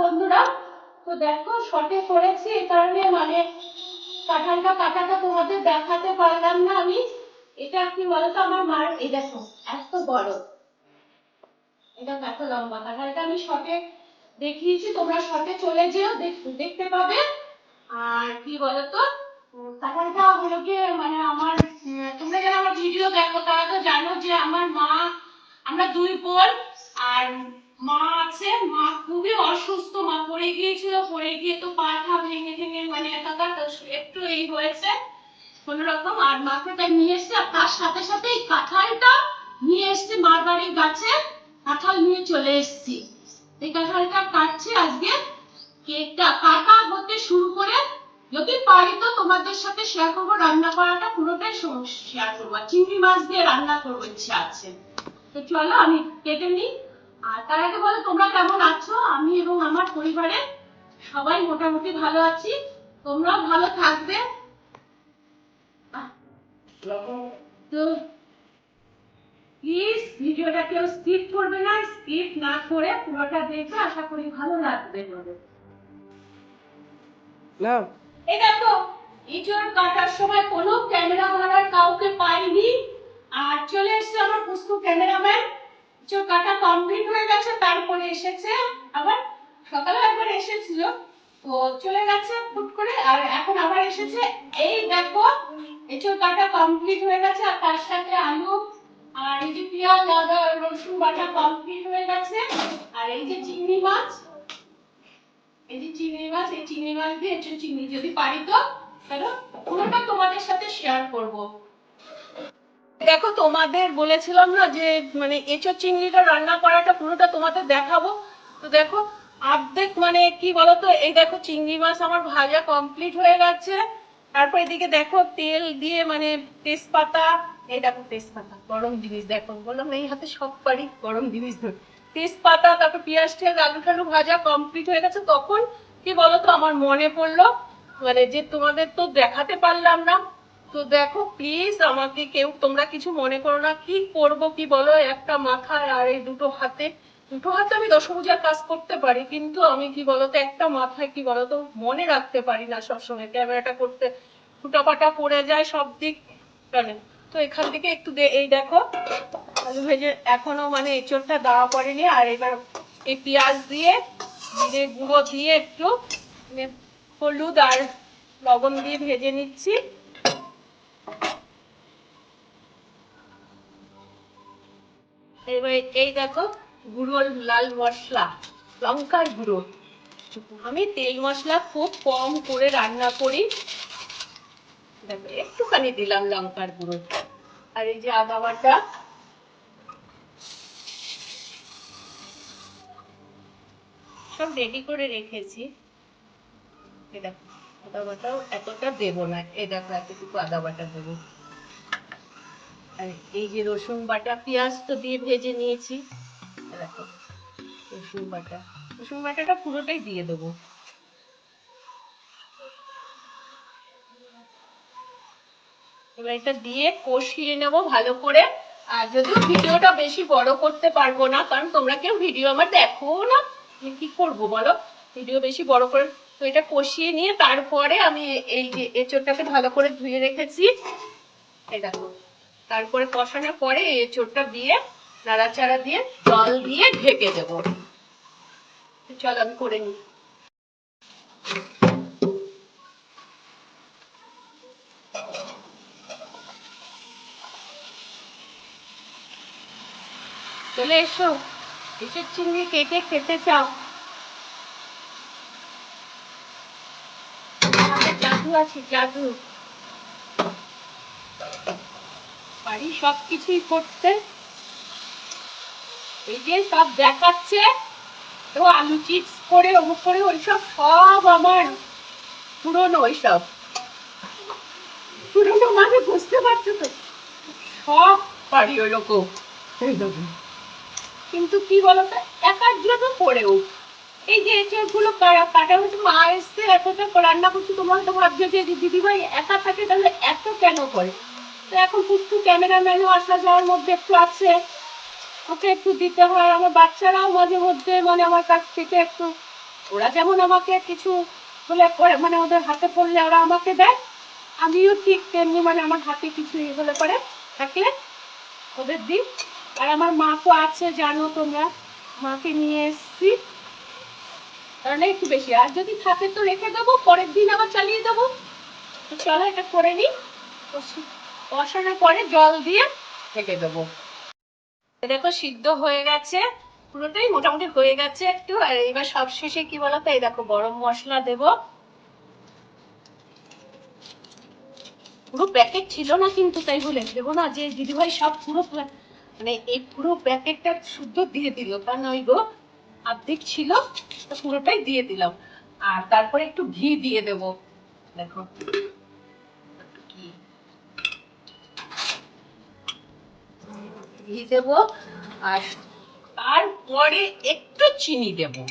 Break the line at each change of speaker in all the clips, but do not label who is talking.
বন্ধুরা। তো দেখো শর্টে করেছি এই কারণে মানে কাঁঠালটা কাটাটা তোমাদের দেখাতে পারলাম না আমি। এটা কি বলতো আমার মার, এই দেখো এত বড়, এটা এত লম্বা কাঁঠালটা আমি শর্টে দেখিয়েছি, তোমরা শর্টে চলে যেও, দেখতে পাবে। আর কি বলতো কাঁঠালটা হলো গিয়ে মানে আমার, তোমরা যারা আমার ভিডিও দেখো তারা তো জানো যে আমার মা, আমরা দুই বোন, আর মা আছে, মা খুবই অসুস্থ, মা পড়ে গিয়েছিল, পড়ে গিয়ে তো পাটা ভেঙে ভেঙে মানে একাকার, একটু এই হয়েছে কোন রকম, আর মাকে তাই নিয়ে এসছে, আর তার সাথে সাথে এই কাঁঠালটা নিয়ে এসছে মার বাড়ির গাছে, কাঁঠাল নিয়ে চলে এসছি। এই কাঁঠালটা কাটছি আজকে, কেকটা কাটা হতে শুরু করে যদি পারি তো তোমাদের সাথে শেয়ার করবো, রান্না করাটা পুরোটাই শেয়ার করবো, চিংড়ি মাছ দিয়ে রান্না করবো ইচ্ছা আছে। তো চলো আমি কেটে নিই। আর তার আগে বলো তোমরা কেমন আছো? আমি এবং আমার পরিবারে সবাই মোটামুটি ভালো আছি, তোমরাও ভালো থাকবে। তো প্লিজ ভিডিওটা কেউ স্কিপ করবে না, স্কিপ না করে পুরোটা দেখবে, আশা করি ভালো লাগবে।
না
এই দেখো ইঁচড় কাটার সময় কোনো ক্যামেরা ধরার কাউকে পাইনি, আর চলে এসছে আমার পুষ্কু ক্যামেরাম্যান। ইঁচড় কাটা কমপ্লিট হয়ে গেছে, তারপরে এসেছে আবার, সকালে একবার এসেছিল তো চলে গেছে ফুট করে, আর এখন আবার এসেছে। এই দেখো ইঁচড় কাটা কমপ্লিট হয়ে গেছে, আর তার সাথে আলু আর এই যে পেঁয়াজ আদা রসুন বাটা কমপ্লিট হয়ে গেছে, আর এই যে চিংড়ি মাছ, এই যে চিংড়ি মাছ, এই চিংড়ি মাছ দিয়ে একটু চিংড়ি যদি পারি তো তাহলে পুরোটা তোমাদের সাথে শেয়ার করব। দেখো তোমাদের বলেছিলাম না যে মানে এঁচোড় চিংড়িটা রান্না করাটা পুরোটা তোমাদের দেখাবো। তো দেখো অর্ধেক মানে কি বলতো, এই দেখো চিংড়ি মাছ আমার ভাজা কমপ্লিট হয়ে গেছে, তারপর এদিকে দেখো তেল দিয়ে মানে তেজপাতা, এই দেখো তেজপাতা গরম জিনিস, দেখো বললাম এই হাতে সব পারি গরম জিনিস ধর, তেজপাতা, তারপর পেঁয়াজ টিয়াজ আলু টালু ভাজা কমপ্লিট হয়ে গেছে, তখন কি বলতো আমার মনে পড়লো মানে যে তোমাদের তো দেখাতে পারলাম না। তো দেখো প্লিজ আমাকে কেউ তোমরা কিছু মনে করো না, কি করব কি বলো, একটা মাথায় আর এই দুটো হাতে, দুটো হাতে আমি দশভুজার কাজ করতে পারি, কিন্তু আমি কি বলতো একটা মাথায় কি বলতো মনে রাখতে পারি না, সবসময় ক্যামেরাটা করতে ফুটাপাটা পড়ে যায় সব দিক কারণে। তো এখান থেকে একটু এই দেখো আলু ভেজে এখনো মানে এঁচড়টা দেওয়া পড়েনি, আর এবার এই পেঁয়াজ দিয়ে জিরে গুঁড়ো দিয়ে একটু হলুদ আর লবণ দিয়ে ভেজে নিচ্ছি। এবার এই দেখো গুঁড়ো লাল মশলা, লঙ্কার গুঁড়ো, আমি তেল মশলা খুব কম করে রান্না করি, দেখো একটুখানি দিলাম লঙ্কার গুঁড়ো, আর এই যে আদা বাটা, সব রেডি করে রেখেছি। এই দেখো আদা বাটাও এতটা দেবো না, এই দেখো এতটুকু আদা বাটা দেবো, আর এই যে রসুন বাটা, পেঁয়াজ তো দিয়ে ভেজে নিয়েছি, দেখো রসুন বাটা, রসুন বাটাটা পুরোটাই দিয়ে দেবো। এবার এটা দিয়ে কষিয়ে নেব ভালো করে। আর যদিও ভিডিওটা বেশি বড় করতে পারবো না, কারণ তোমরা কেউ ভিডিও আমার দেখো না, কি করবো বলো, ভিডিও বেশি বড় করে। তো এটা কষিয়ে নিয়ে তারপরে আমি এই যে এঁচোড়টাকে ভালো করে ধুয়ে রেখেছি, এই দেখো, তারপরে কষানোর পরে এঁচোড়টা দিয়ে নাড়াচাড়া দিয়ে জল দিয়ে ঢেকে দেবো। চলো আমি করে নিই। চলে এসো, এসব চিংড়ি কে কে খেতে চাও? জাদু আছে জাদু, পারি সবকিছুই করতে। এই যে সব দেখাচ্ছে তো আলু চিপস করে অমুক করে, ওইসব সব আমার পুরনো, ওইসব পুরনো মানে বুঝতে পারছো তো, সব পারি ওইরকম। কিন্তু কি বলতো একার জন্য পড়েও এই যে এঁচড় গুলো কাটা হচ্ছে, মা এসছে এতটা রান্না করছে, তোমার তো ভাবছো যে দিদিভাই একা থাকে তাহলে এত কেন করে। তো এখন পুষ্টু ক্যামেরাম্যানও আসা যাওয়ার মধ্যে একটু আছে, ওকে একটু দিতে হয়, আমার বাচ্চারাও মাঝে মধ্যে মানে আমার কাছ থেকে একটু ওরা যেমন আমাকে কিছু হলে পরে মানে ওদের হাতে পড়লে ওরা আমাকে দেয়, আমিও ঠিক তেমনি মানে আমার হাতে কিছু হলে পরে থাকলে ওদের দিই। আর আমার মা তো আছে জানো তোমরা, মাকে নিয়ে এসছি, কারণ একটু বেশি আর যদি থাকে তো রেখে দেবো, পরের দিন আবার চালিয়ে দেবো। তো চলো এটা করে নিই, বসানোর পরে জল দিয়ে ঢেকে দেবো। দেখো সিদ্ধ হয়ে গেছে, পুরোটাই মোটামুটি হয়ে গেছে একটু। আর এবার সবশেষে কি বলতো, এই দেখো গরম মশলা দেবো। পুরো প্যাকেট ছিল না কিন্তু, তাই বলে দেবো না যে দিদিভাই সব পুরো মানে এই পুরো প্যাকেটটা শুদ্ধ দিয়ে দিল, কারণ ওই গো অর্ধেক ছিল তো পুরোটাই দিয়ে দিলাম। আর তারপরে একটু ঘি দিয়ে দেবো, দেখো ঘি দেবো। আর তারপরে একটু চিনি দেবো,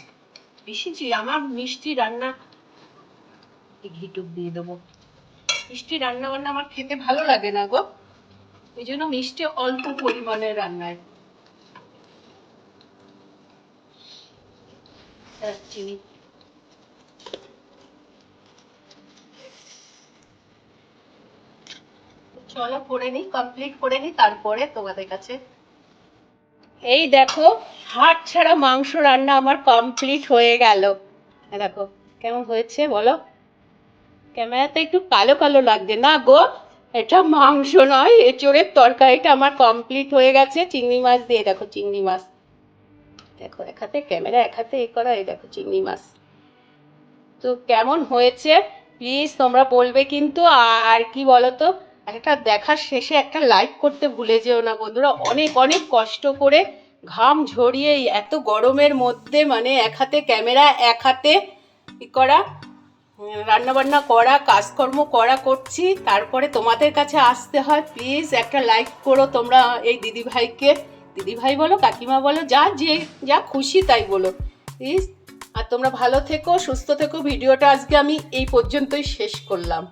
বেশি আমার মিষ্টি রান্না, ঘিটুক দিয়ে দেবো। মিষ্টি রান্না বান্না আমার খেতে ভালো লাগে না গো, এই জন্য মিষ্টি অল্প পরিমাণে রান্নায় চিনি। চলো করে নি, কমপ্লিট করে নি, তারপরে তোমাদের কাছে। এই দেখো হাড় ছাড়া মাংস রান্না আমার কমপ্লিট হয়ে গেল। দেখো কেমন হয়েছে বলো, ক্যামেরাতে একটু কালো কালো লাগছে না গো, এটা মাংস নয়, এঁচোড়ের তরকারিটা আমার কমপ্লিট হয়ে গেছে চিংড়ি মাছ দিয়ে। দেখো চিংড়ি মাছ, দেখো এক হাতে ক্যামেরা এক হাতে এ করা, এই দেখো চিংড়ি মাছ। তো কেমন হয়েছে প্লিজ তোমরা বলবে কিন্তু। আর কি বলতো, একটা দেখার শেষে একটা লাইক করতে ভুলে যেও না বন্ধুরা। অনেক অনেক কষ্ট করে ঘাম ঝরিয়ে এত গরমের মধ্যে মানে এক হাতে ক্যামেরা এক হাতে ই করা, রান্না বান্না করা, কাজকর্ম করা করছি, তারপরে তোমাদের কাছে আসতে হয়। প্লিজ একটা লাইক করো তোমরা এই দিদিভাইকে, দিদিভাই বলো কাকিমা বলো, যা খুশি তাই বলো প্লিজ। আর তোমরা ভালো থেকো, সুস্থ থেকো। ভিডিওটা আজকে আমি এই পর্যন্তই শেষ করলাম।